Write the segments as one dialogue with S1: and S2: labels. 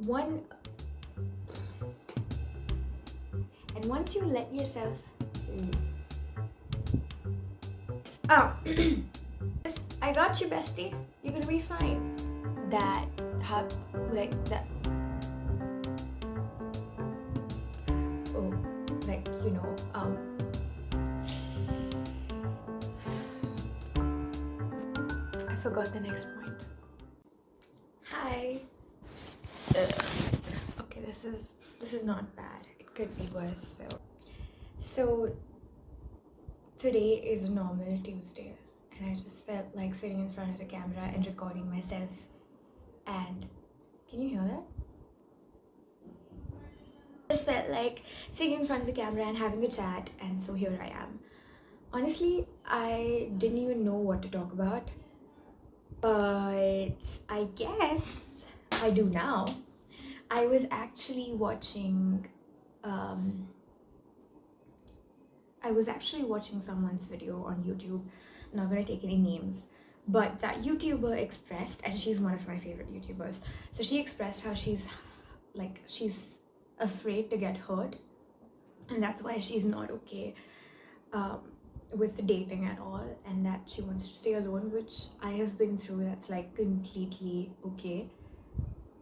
S1: one and once you let yourself I got you, bestie. You're gonna be fine. That how like that oh like I forgot the next point. Hi. Okay, this is not bad. It could be worse. So today is a normal Tuesday, and I just felt like sitting in front of the camera and recording myself. And can you hear that? Just felt like sitting in front of the camera and having a chat, and so here I am. Honestly, I didn't even know what to talk about, but I guess I do now. I was actually watching someone's video on YouTube. I'm not gonna take any names, but that YouTuber expressed, and she's one of my favorite YouTubers, so she expressed how she's afraid to get hurt, and that's why she's not okay with dating at all, and that she wants to stay alone, which I have been through. That's like completely okay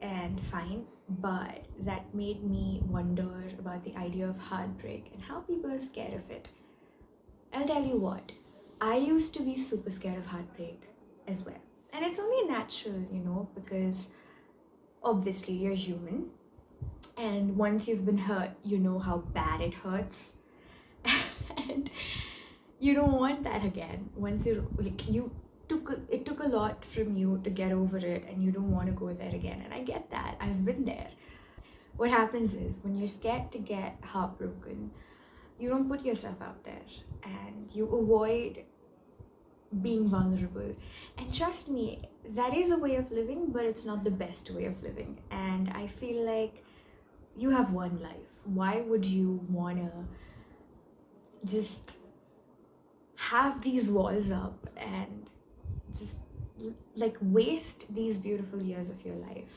S1: and fine, but that made me wonder about the idea of heartbreak and how people are scared of it. I'll tell you what, I used to be super scared of heartbreak as well, and it's only natural, because obviously you're human, and once you've been hurt, you know how bad it hurts and you don't want that again. Once it took a lot from you to get over it, and you don't want to go there again, and I get that. I've been there. What happens is, when you're scared to get heartbroken, you don't put yourself out there, and you avoid being vulnerable. And trust me, that is a way of living, but it's not the best way of living. And I feel like you have one life. Why would you wanna just have these walls up and just like waste these beautiful years of your life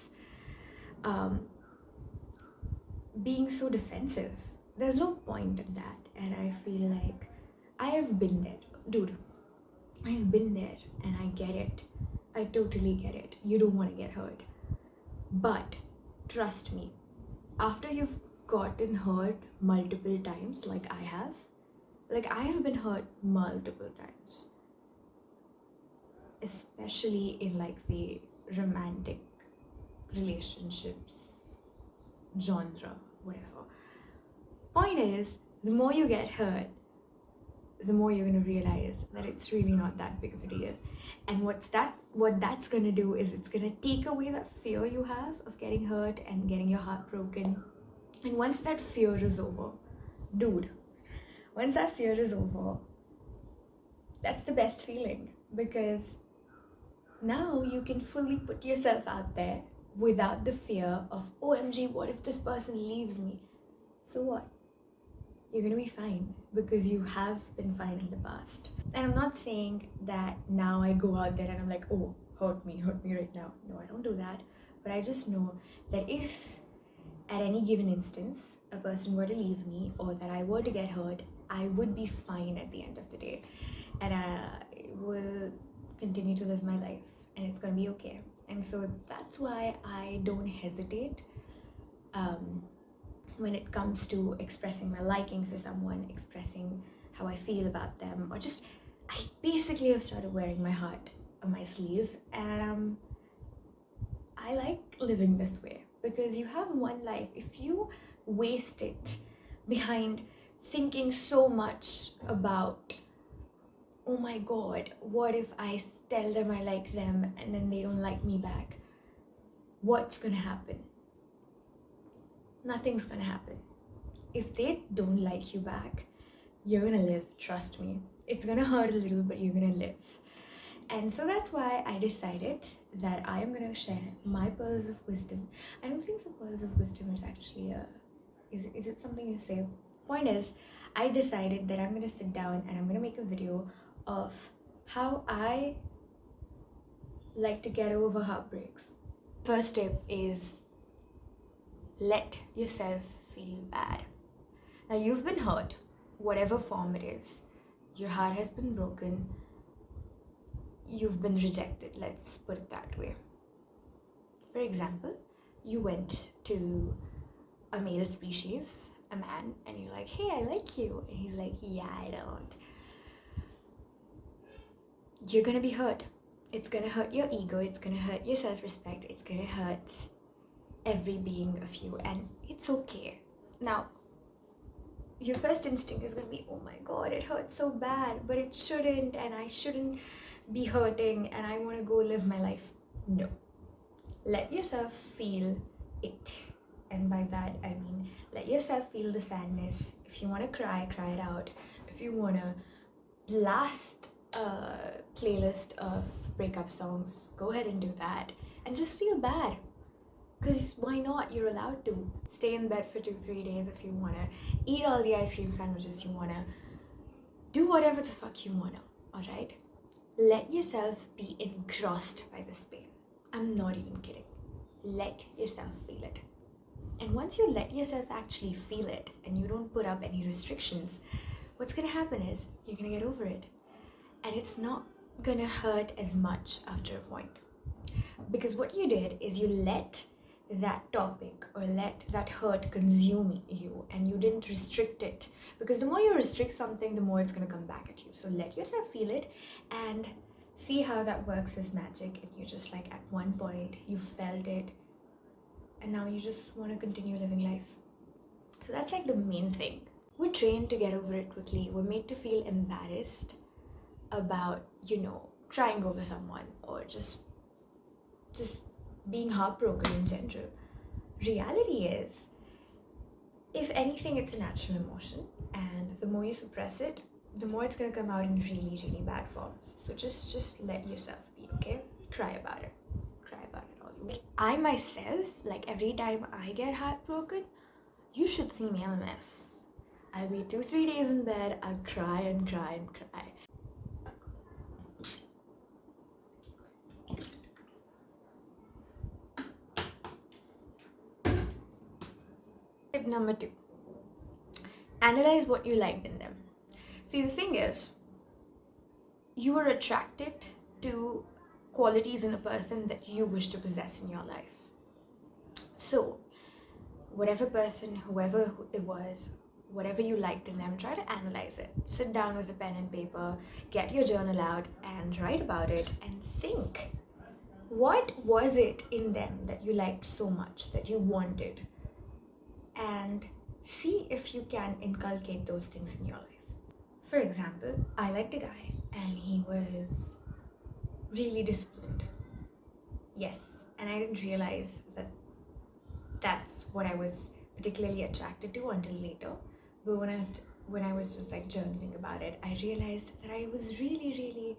S1: being so defensive? There's no point in that. And I feel like I have been there, dude. I've been there, and I get it. I totally get it. You don't want to get hurt, but trust me, after you've gotten hurt multiple times, like I have been hurt multiple times, especially in like the romantic relationships genre, whatever. Point is, the more you get hurt, the more you're going to realize that it's really not that big of a deal. And what that's going to do is, it's going to take away that fear you have of getting hurt and getting your heart broken. And once that fear is over, dude, once that fear is over, that's the best feeling, because now you can fully put yourself out there without the fear of, OMG, what if this person leaves me? So what? You're gonna be fine, because you have been fine in the past. And I'm not saying that now I go out there and I'm like, oh, hurt me right now. No, I don't do that. But I just know that if at any given instance a person were to leave me, or that I were to get hurt, I would be fine at the end of the day, and I will continue to live my life, and it's gonna be okay. And so that's why I don't hesitate when it comes to expressing my liking for someone, expressing how I feel about them, or just, I basically have started wearing my heart on my sleeve. And I like living this way, because you have one life. If you waste it behind thinking so much about, oh my god, what if I tell them I like them and then they don't like me back, what's gonna happen? Nothing's gonna happen. If they don't like you back, you're gonna live, trust me. It's gonna hurt a little, but you're gonna live. And so that's why I decided that I am gonna share my pearls of wisdom. I don't think the pearls of wisdom is actually is it something you say? Point is, I decided that I'm gonna sit down and I'm gonna make a video of how I like to get over heartbreaks. First tip is Let yourself feel bad. Now, you've been hurt, whatever form it is. Your heart has been broken. You've been rejected, let's put it that way. For example, you went to a male species, a man, and you're like, hey, I like you. And he's like, yeah, I don't. You're gonna be hurt. It's gonna hurt your ego, it's gonna hurt your self-respect, it's gonna hurt every being of you, and it's okay. Now, your first instinct is gonna be, oh my god, it hurts so bad, but it shouldn't, and I shouldn't be hurting, and I want to go live my life. No. Let yourself feel it. And by that, I mean, let yourself feel the sadness. If you want to cry, cry it out. If you want to blast a playlist of breakup songs, go ahead and do that. And just feel bad. Because why not? You're allowed to. Stay in bed for 2-3 days if you want to. Eat all the ice cream sandwiches you want to. Do whatever the fuck you want to. Alright? Let yourself be engrossed by this pain. I'm not even kidding. Let yourself feel it. And once you let yourself actually feel it and you don't put up any restrictions, what's going to happen is you're going to get over it. And it's not going to hurt as much after a point. Because what you did is you let that topic or let that hurt consume you, and you didn't restrict it. Because the more you restrict something, the more it's going to come back at you. So let yourself feel it and see how that works as magic. And you're just like, at one point you felt it, and now you just want to continue living life. So that's like the main thing. We're trained to get over it quickly. We're made to feel embarrassed about, crying over someone or just being heartbroken in general. Reality is, if anything, it's a natural emotion, and the more you suppress it, the more it's going to come out in really, really bad forms. So just let yourself be, okay? Cry about it. Cry about it all you want. I myself, like every time I get heartbroken, you should see me. I'm a mess. I'll be 2-3 days in bed, I'll cry and cry and cry. Tip number 2. Analyze what you liked in them. See, the thing is, you are attracted to qualities in a person that you wish to possess in your life. So, whatever person, whoever it was, whatever you liked in them, try to analyze it. Sit down with a pen and paper, get your journal out and write about it and think. What was it in them that you liked so much, that you wanted? And see if you can inculcate those things in your life. For example, I liked a guy and he was really disciplined. Yes, and I didn't realize that that's what I was particularly attracted to until later. But when I was just like journaling about it, I realized that I was really, really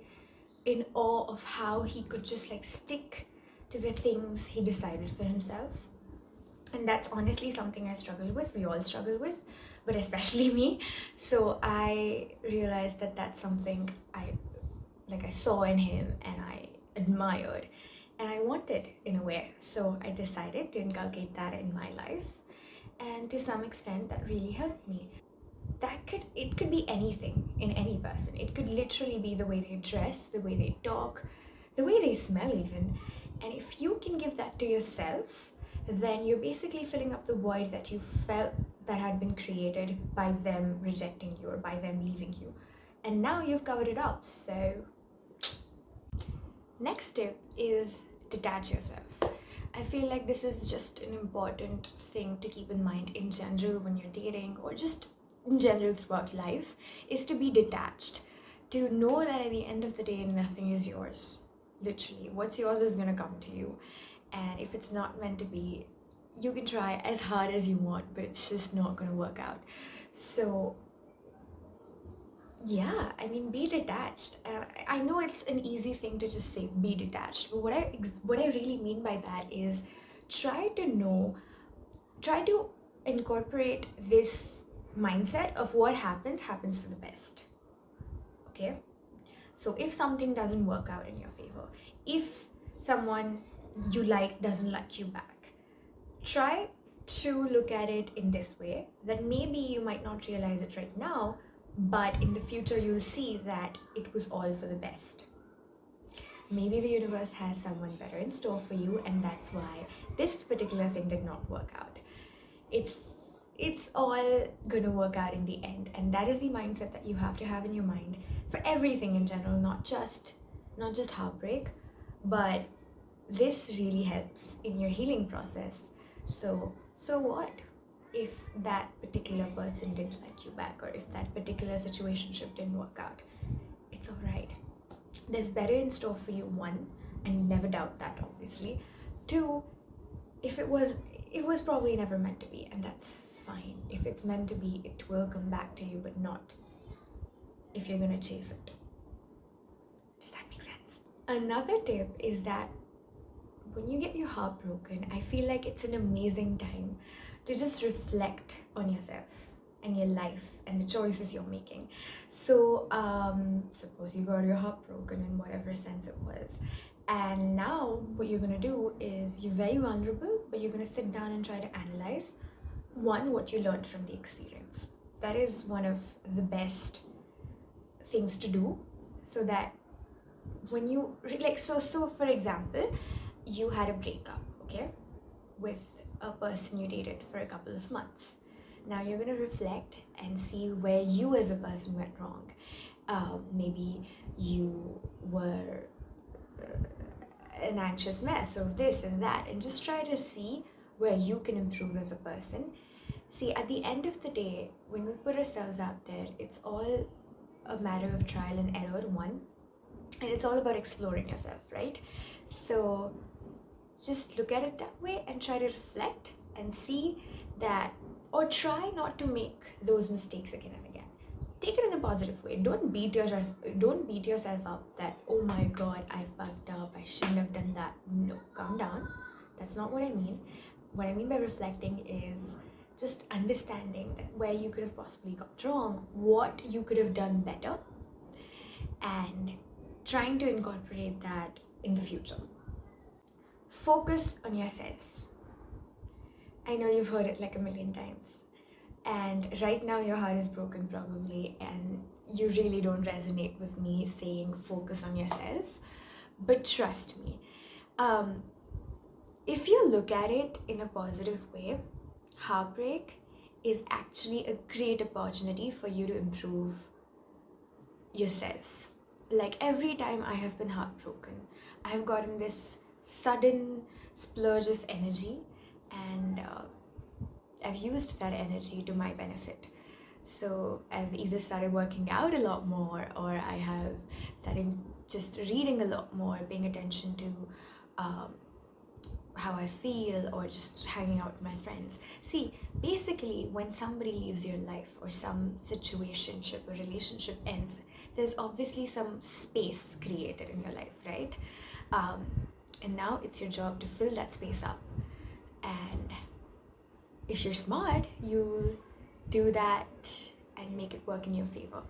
S1: in awe of how he could just like stick to the things he decided for himself. And that's honestly something I struggle with. We all struggle with, but especially me. So I realized that that's something I saw in him and I admired and I wanted in a way. So I decided to inculcate that in my life, and to some extent that really helped me. It could be anything in any person. It could literally be the way they dress, the way they talk, the way they smell even. And if you can give that to yourself, then you're basically filling up the void that you felt that had been created by them rejecting you or by them leaving you. And now you've covered it up. So next tip is detach yourself. I feel like this is just an important thing to keep in mind in general when you're dating, or just in general throughout life, is to be detached. To know that at the end of the day, nothing is yours. Literally, what's yours is gonna come to you. And if it's not meant to be, you can try as hard as you want, but it's just not going to work out. So yeah, I mean, be detached. I know it's an easy thing to just say be detached, but what I really mean by that is try to incorporate this mindset of what happens for the best. Okay, so if something doesn't work out in your favor, if someone you like doesn't like you back, try to look at it in this way, that maybe you might not realize it right now, but in the future you'll see that it was all for the best. Maybe the universe has someone better in store for you, and that's why this particular thing did not work out. It's all gonna work out in the end, and that is the mindset that you have to have in your mind for everything in general, not just heartbreak, but this really helps in your healing process. So what if that particular person didn't like you back, or if that particular situationship didn't work out? It's all right. There's better in store for you, one, and never doubt that, obviously. Two, if it was probably never meant to be, and that's fine. If it's meant to be, it will come back to you, but not if you're gonna chase it. Does that make sense? Another tip is that when you get your heart broken, I feel like it's an amazing time to just reflect on yourself and your life and the choices you're making. So suppose you got your heart broken in whatever sense it was, and now what you're gonna do is, you're very vulnerable, but you're gonna sit down and try to analyze, one, what you learned from the experience. That is one of the best things to do, so that when you so for example, you had a breakup, okay, with a person you dated for a couple of months. Now you're going to reflect and see where you as a person went wrong. Maybe you were an anxious mess, or this and that, and just try to see where you can improve as a person. See, at the end of the day, when we put ourselves out there, it's all a matter of trial and error, one, and it's all about exploring yourself, right? So just look at it that way and try to reflect and see that, or try not to make those mistakes again and again. Take it in a positive way. Don't beat yourself up that, oh my god, I fucked up, I shouldn't have done that. No, calm down. That's not what I mean. What I mean by reflecting is just understanding that where you could have possibly got wrong, what you could have done better, and trying to incorporate that in the future. Focus on yourself. I know you've heard it like a million times, and right now your heart is broken probably, and you really don't resonate with me saying focus on yourself, but trust me, if you look at it in a positive way, heartbreak is actually a great opportunity for you to improve yourself. Like, every time I have been heartbroken, I have gotten this sudden splurge of energy, and I've used that energy to my benefit. So I've either started working out a lot more, or I have started just reading a lot more, paying attention to how I feel, or just hanging out with my friends. See, basically, when somebody leaves your life, or some situationship or relationship ends, there's obviously some space created in your life, right? And now it's your job to fill that space up. And if you're smart, you'll do that and make it work in your favor.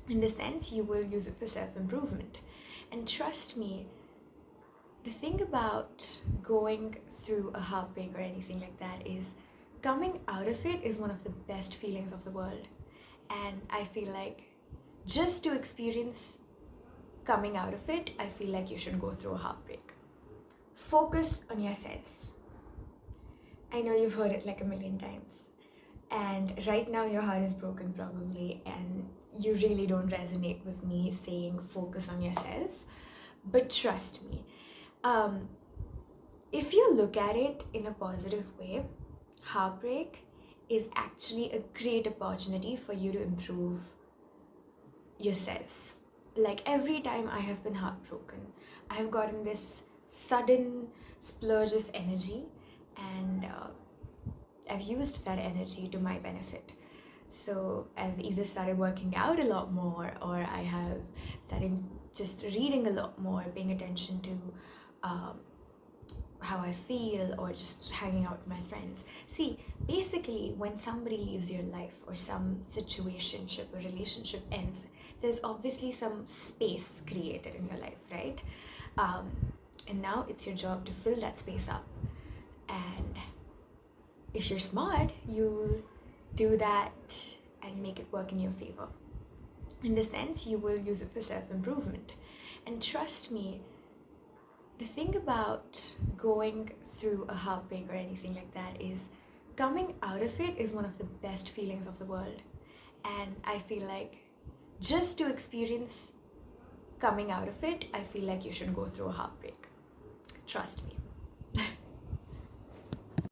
S1: In the sense, you will use it for self-improvement. And trust me, the thing about going through a heartbreak or anything like that is, coming out of it is one of the best feelings of the world. And I feel like, just to experience coming out of it, I feel like you should go through a heartbreak. Focus on yourself. I know you've heard it like a million times, and right now your heart is broken probably, and you really don't resonate with me saying focus on yourself, but trust me, if you look at it in a positive way, heartbreak is actually a great opportunity for you to improve yourself. Like, every time I have been heartbroken, I have gotten this sudden splurge of energy, and I've used that energy to my benefit. So I've either started working out a lot more, or I have started just reading a lot more, paying attention to how I feel, or just hanging out with my friends. See, basically, when somebody leaves your life, or some situationship or relationship ends, there's obviously some space created in your life, right? And now it's your job to fill that space up. And if you're smart, you'll do that and make it work in your favor. In the sense, you will use it for self-improvement. And trust me, the thing about going through a heartbreak or anything like that is coming out of it is one of the best feelings of the world. And I feel like just to experience coming out of it, I feel like you should go through a heartbreak. Trust me.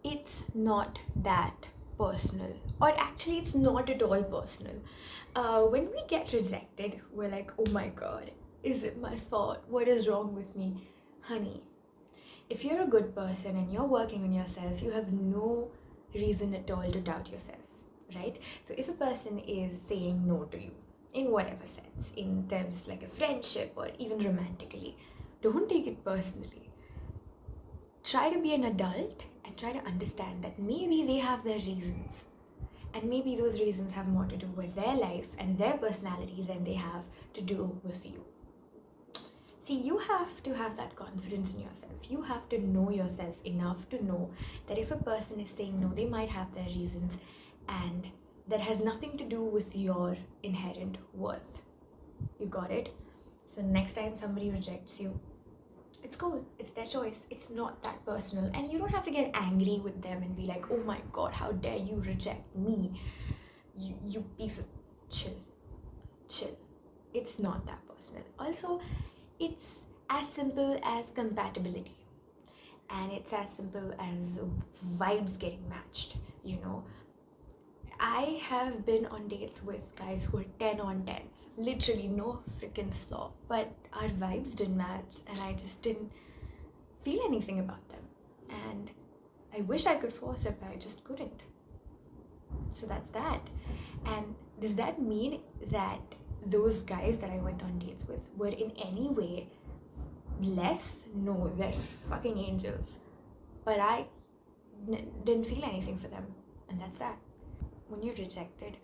S1: It's not that personal, or actually it's not at all personal. When we get rejected, we're like, oh my god, is it my fault? What is wrong with me? Honey, if you're a good person and you're working on yourself, you have no reason at all to doubt yourself, right? So if a person is saying no to you, in whatever sense, in terms like a friendship or even romantically, don't take it personally. Try to be an adult and try to understand that maybe they have their reasons, and maybe those reasons have more to do with their life and their personality than they have to do with you. See, you have to have that confidence in yourself. You have to know yourself enough to know that if a person is saying no, they might have their reasons, and that has nothing to do with your inherent worth. You got it? So next time somebody rejects you, it's cool. It's their choice. It's not that personal. And you don't have to get angry with them and be like, oh my god, how dare you reject me? You piece of... Chill. It's not that personal. Also, it's as simple as compatibility, and it's as simple as vibes getting matched. I have been on dates with guys who are 10 on 10s, literally no freaking flaw, but our vibes didn't match and I just didn't feel anything about them, and I wish I could force it, but I just couldn't. So that's that. And does that mean that those guys that I went on dates with were in any way less? No, they're fucking angels. But I didn't feel anything for them, and that's that. When you're rejected,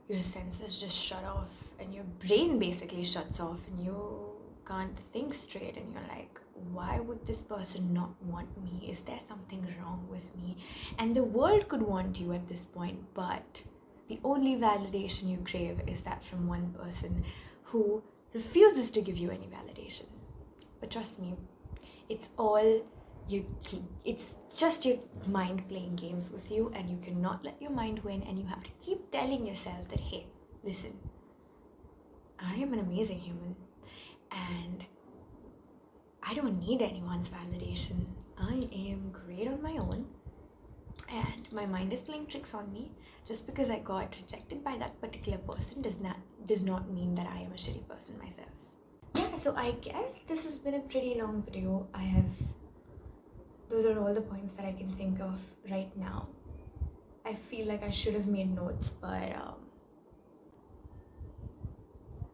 S1: your senses just shut off, and your brain basically shuts off, and you can't think straight, and you're like, why would this person not want me? Is there something wrong with me? And the world could want you at this point, but the only validation you crave is that from one person who refuses to give you any validation. But trust me, it's just your mind playing games with you, and you cannot let your mind win, and you have to keep telling yourself that, hey, listen, I am an amazing human, and I don't need anyone's validation. I am great on my own, and my mind is playing tricks on me. Just because I got rejected by that particular person does not mean that I am a shitty person myself. Yeah, so I guess this has been a pretty long video. Those are all the points that I can think of right now. I feel like I should have made notes, but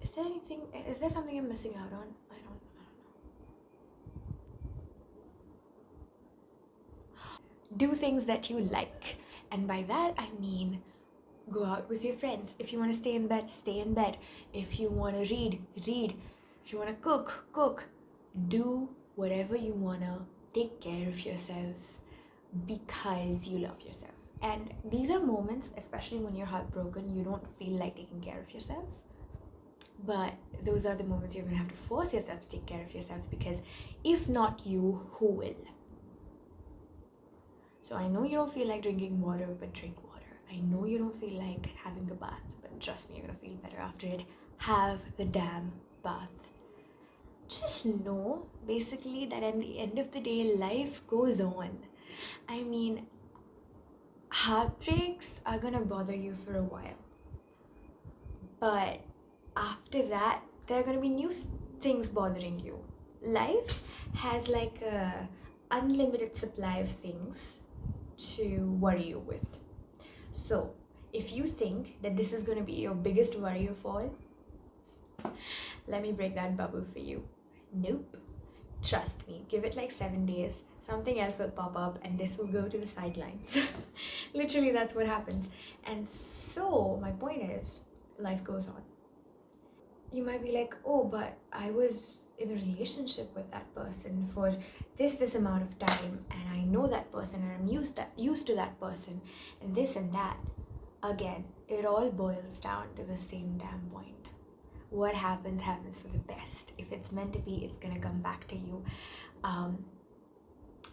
S1: is there something I'm missing out on? I don't know. Do things that you like, and by that I mean go out with your friends. If you want to stay in bed, stay in bed. If you want to read. If you want to cook. Do whatever you want to. Take care of yourself because you love yourself. And these are moments, especially when you're heartbroken, you don't feel like taking care of yourself. But those are the moments you're going to have to force yourself to take care of yourself, because if not you, who will? So I know you don't feel like drinking water, but drink water. I know you don't feel like having a bath, but trust me, you're going to feel better after it. Have the damn bath. Just know, basically, that at the end of the day, life goes on. I mean, heartbreaks are gonna bother you for a while, but after that, there are gonna be new things bothering you. Life has like a unlimited supply of things to worry you with. So if you think that this is gonna be your biggest worry of all, let me break that bubble for you. Nope. Trust me, give it like 7 days, something else will pop up and this will go to the sidelines. Literally, that's what happens. And so my point is, life goes on. You might be like, oh, but I was in a relationship with that person for this amount of time, and I know that person and I'm used to that person and this and that. Again, it all boils down to the same damn point. What happens for the best. If it's meant to be, it's gonna come back to you.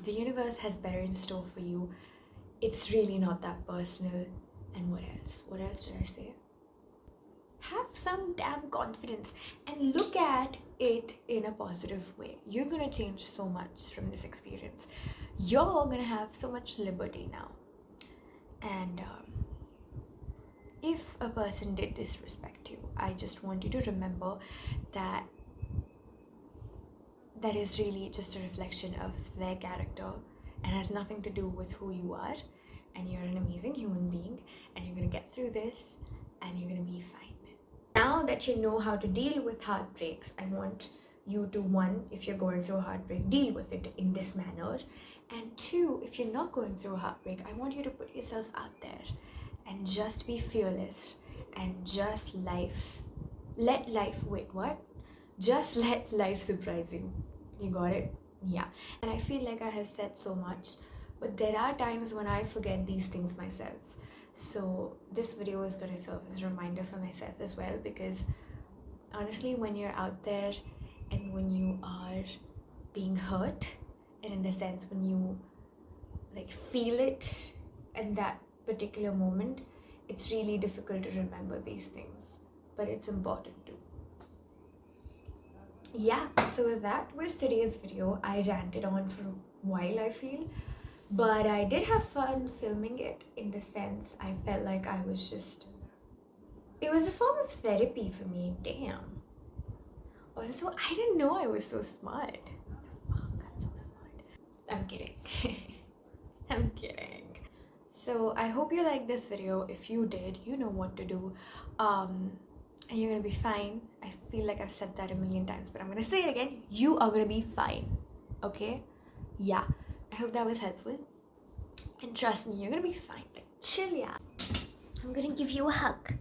S1: The universe has better in store for you. It's really not that personal. And what else did I say? Have some damn confidence and look at it in a positive way. You're gonna change so much from this experience. You're gonna have so much liberty now. And if a person did disrespect you, I just want you to remember that that is really just a reflection of their character and has nothing to do with who you are. And you're an amazing human being, and you're gonna get through this, and you're gonna be fine. Now that you know how to deal with heartbreaks, I want you to, one, if you're going through a heartbreak, deal with it in this manner. And two, if you're not going through a heartbreak, I want you to put yourself out there and just be fearless and just let life surprise you. You got it? Yeah. And I feel like I have said so much, but there are times when I forget these things myself. So this video is going to serve as a reminder for myself as well, because honestly, when you're out there and when you are being hurt, and in the sense when you like feel it in that particular moment, it's really difficult to remember these things, but it's important to. Yeah, so that was today's video. I ranted on for a while, I feel, but I did have fun filming it, in the sense I felt like it was a form of therapy for me. Damn. Also, I didn't know I was so smart. Fuck, I'm so smart. I'm kidding. I'm kidding. So I hope you liked this video. If you did, you know what to do. And you're gonna be fine. I feel like I've said that a million times, but I'm gonna say it again. You are gonna be fine. Okay? Yeah. I hope that was helpful. And trust me, you're gonna be fine. Like, chill, yeah. I'm gonna give you a hug.